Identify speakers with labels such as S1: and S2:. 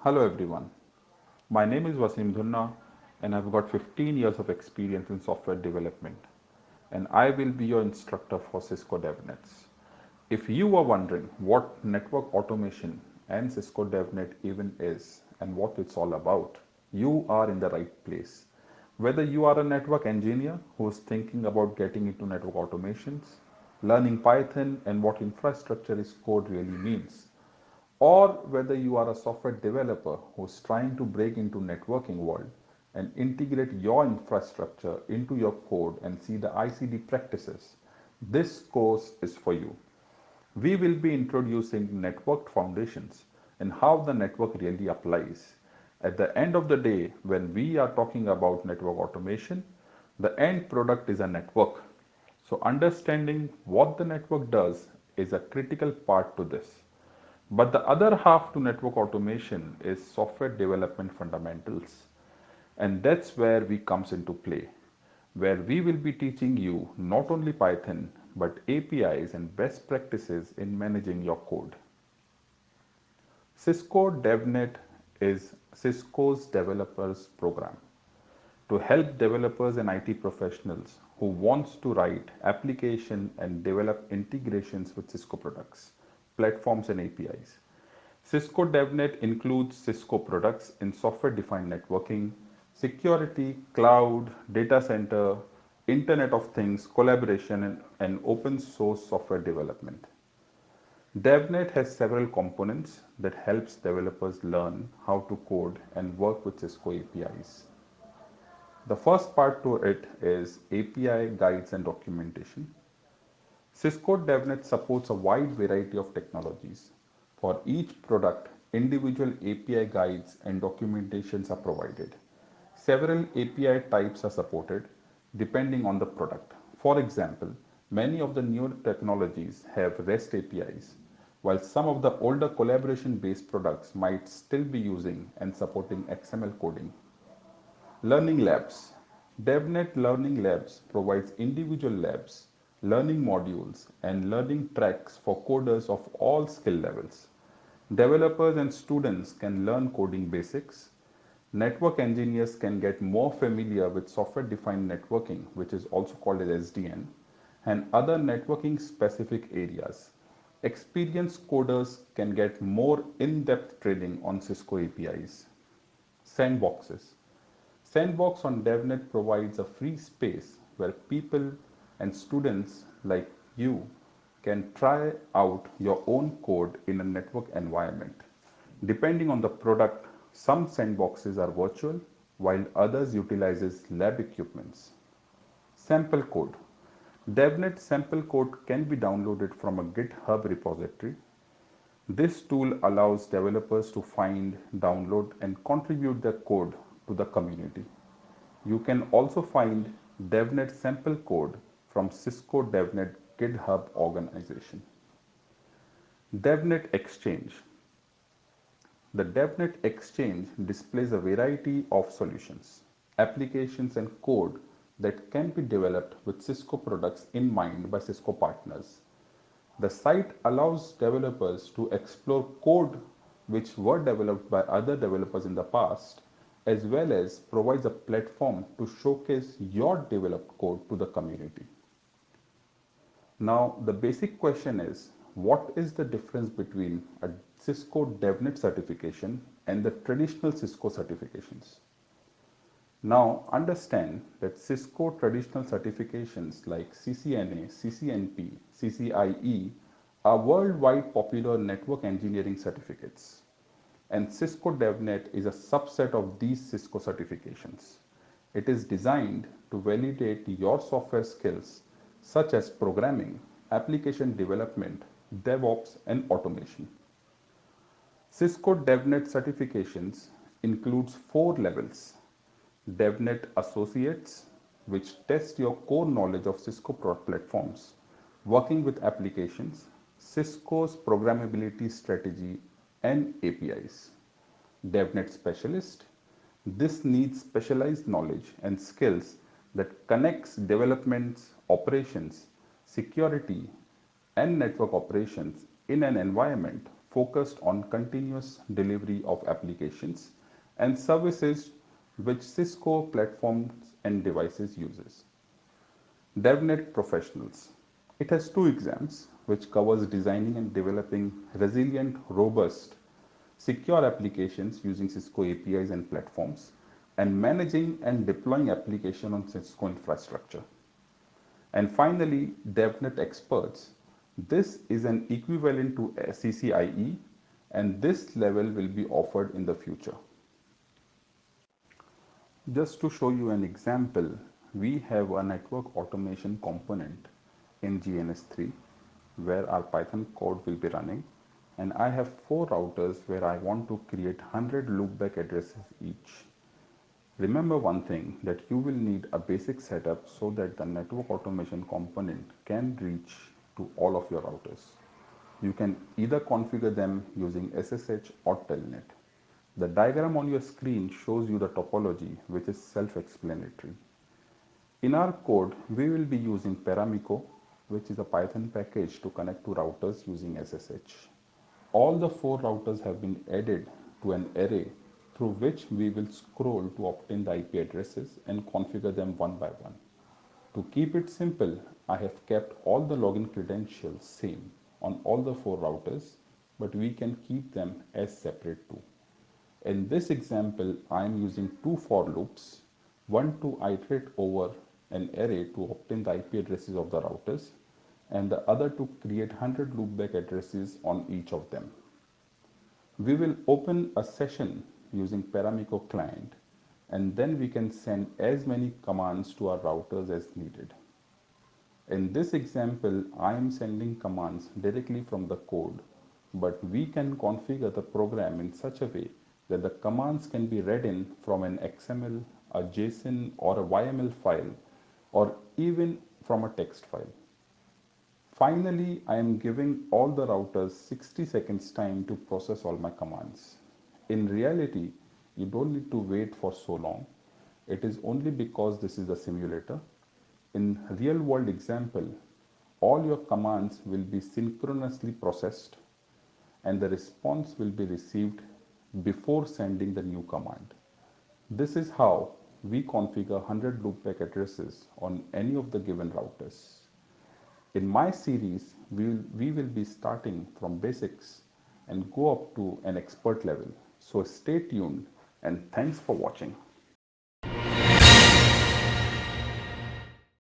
S1: Hello everyone, my name is Vasim Dhunna and I've got 15 years of experience in software development and I will be your instructor for Cisco DevNets. If you are wondering what network automation and Cisco DevNet even is and what it's all about, you are in the right place. Whether you are a network engineer who is thinking about getting into network automations, learning Python and what infrastructure as code really means, or whether you are a software developer who's trying to break into networking world and integrate your infrastructure into your code and see the ICD practices, this course is for you. We will be introducing network foundations and how the network really applies. At the end of the day, when we are talking about network automation, the end product is a network. So understanding what the network does is a critical part to this. But the other half to network automation is software development fundamentals. And that's where we comes into play, where we will be teaching you not only Python, but APIs and best practices in managing your code. Cisco DevNet is Cisco's developers program to help developers and IT professionals who wants to write application and develop integrations with Cisco products, platforms and APIs. Cisco DevNet includes Cisco products in software-defined networking, security, cloud, data center, Internet of Things, collaboration, and open source software development. DevNet has several components that helps developers learn how to code and work with Cisco APIs. The first part to it is API guides and documentation. Cisco DevNet supports a wide variety of technologies. For each product, individual API guides and documentations are provided. Several API types are supported depending on the product. For example, many of the newer technologies have REST APIs, while some of the older collaboration-based products might still be using and supporting XML coding. Learning labs. DevNet Learning Labs provides individual labs, learning modules, and learning tracks for coders of all skill levels. Developers and students can learn coding basics. Network engineers can get more familiar with software-defined networking, which is also called as SDN, and other networking specific areas. Experienced coders can get more in-depth training on Cisco APIs. Sandboxes. Sandbox on DevNet provides a free space where people and students like you can try out your own code in a network environment. Depending on the product, some sandboxes are virtual while others utilizes lab equipments. Sample code. DevNet sample code can be downloaded from a GitHub repository. This tool allows developers to find, download, and contribute their code to the community. You can also find DevNet sample code from Cisco DevNet GitHub organization. DevNet Exchange. The DevNet Exchange displays a variety of solutions, applications, and code that can be developed with Cisco products in mind by Cisco partners. The site allows developers to explore code which were developed by other developers in the past, as well as provides a platform to showcase your developed code to the community. Now, the basic question is, what is the difference between a Cisco DevNet certification and the traditional Cisco certifications? Now, understand that Cisco traditional certifications like CCNA, CCNP, CCIE are worldwide popular network engineering certificates. And Cisco DevNet is a subset of these Cisco certifications. It is designed to validate your software skills such as programming, application development, DevOps, and automation. Cisco DevNet certifications includes 4 levels. DevNet Associates, which test your core knowledge of Cisco platforms, working with applications, Cisco's programmability strategy, and APIs. DevNet Specialist. This needs specialized knowledge and skills that connects developments, operations, security, and network operations in an environment focused on continuous delivery of applications and services which Cisco platforms and devices uses. DevNet Professionals. It has two exams which covers designing and developing resilient, robust, secure applications using Cisco APIs and platforms and managing and deploying application on Cisco infrastructure. And finally, DevNet Experts. This is an equivalent to CCIE and this level will be offered in the future. Just to show you an example, we have a network automation component in GNS3 where our Python code will be running, and I have 4 routers where I want to create 100 loopback addresses each. Remember one thing, that you will need a basic setup so that the network automation component can reach to all of your routers. You can either configure them using SSH or Telnet. The diagram on your screen shows you the topology, which is self-explanatory. In our code, we will be using Paramiko, which is a Python package to connect to routers using SSH. All the 4 routers have been added to an array through which we will scroll to obtain the IP addresses and configure them one by one. To keep it simple, I have kept all the login credentials same on all the 4 routers, but we can keep them as separate too. In this example, I am using 2 for loops, one to iterate over an array to obtain the IP addresses of the routers, and the other to create 100 loopback addresses on each of them. We will open a session using Paramiko client, and then we can send as many commands to our routers as needed. In this example, I am sending commands directly from the code, but we can configure the program in such a way that the commands can be read in from an XML, a JSON or a YML file, or even from a text file. Finally, I am giving all the routers 60 seconds time to process all my commands. In reality, you don't need to wait for so long. It is only because this is the simulator. In real world example, all your commands will be synchronously processed and the response will be received before sending the new command. This is how we configure 100 loopback addresses on any of the given routers. In my series, we will be starting from basics and go up to an expert level. So stay tuned and thanks for watching.